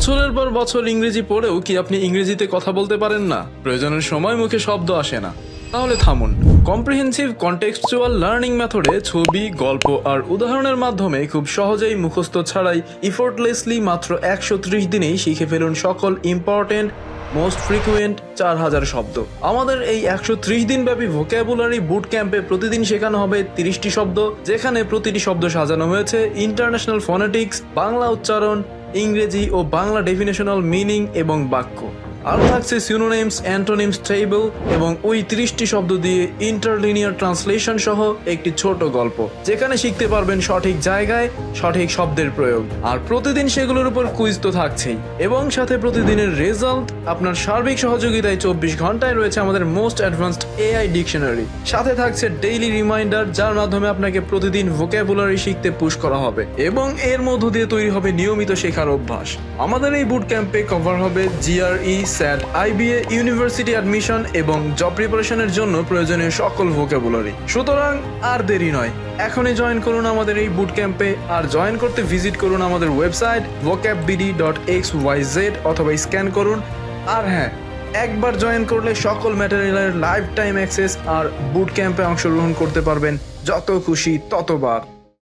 বছরের পর বছর ইংরেজি পড়েও কি আপনি ইংরেজিতে কথা বলতে পারেন না? প্রয়োজনের সময় মুখে শব্দ আসে না? তাহলে থামুন। কম্প্রিহেন্সিভ কন্টেক্সচুয়াল লার্নিং মেথডে ছবি, গল্প আর উদাহরণের মাধ্যমে খুব সহজেই মুখস্থ ছাড়াই ইফোর্টলেসলি মাত্র 130 দিনেই শিখে ফেলুন সকল ইম্পর্টেন্ট মোস্ট ফ্রিকুয়েন্ট 4000 শব্দ। আমাদের এই 130 দিনব্যাপী ভোক্যাবুলারি বুট ক্যাম্পে প্রতিদিন শেখানো হবে 30টি শব্দ, যেখানে প্রতিটি শব্দ সাজানো হয়েছে ইন্টারন্যাশনাল ফনেটিক্স, বাংলা উচ্চারণ, ইংরেজি ও বাংলা ডেফিনেশনাল মিনিং এবং বাক্য। আরও থাকছে সিনোনিমস, অ্যান্টোনিমস টেবল এবং ওই 30টি শব্দ দিয়ে ইন্টারলিনিয়ার ট্রান্সলেশন সহ একটি ছোট গল্প, যেখানে শিখতে পারবেন সঠিক জায়গায় সঠিক শব্দের প্রয়োগ। আর প্রতিদিন সেগুলোর উপর কুইজ তো থাকছেই, এবং সাথে প্রতিদিনের রেজাল্ট। আপনার সার্বিক সহযোগিতায় 24 ঘন্টায় রয়েছে আমাদের মোস্ট অ্যাডভান্সড এআই ডিকশনারি। সাথে থাকছে ডেইলি রিমাইন্ডার, যার মাধ্যমে আপনাকে প্রতিদিন ভোক্যাবুলারি শিখতে পুশ করা হবে, এবং এর মধ্য দিয়ে তৈরি হবে নিয়মিত শেখার অভ্যাস। আমাদের এই বুট ক্যাম্পে কভার হবে জিআরই, স্যাট, আইবিএ, ইউনিভার্সিটি অ্যাডমিশন এবং জব প্রিপারেশনের জন্য প্রয়োজনীয় সকল ভোক্যাবুলারি। সুতরাং আর দেরি নয়, এখনই জয়েন করুন আমাদের এই বুট ক্যাম্পে। আর জয়েন করতে ভিজিট করুন আমাদের ওয়েবসাইট vocabbd.xyz অথবা স্ক্যান করুন। আর হ্যাঁ, একবার জয়েন করলে সকল ম্যাটেরিয়ালের লাইফ টাইম অ্যাক্সেস আর বুট ক্যাম্পে অংশগ্রহণ করতে পারবেন যত খুশি ততবার।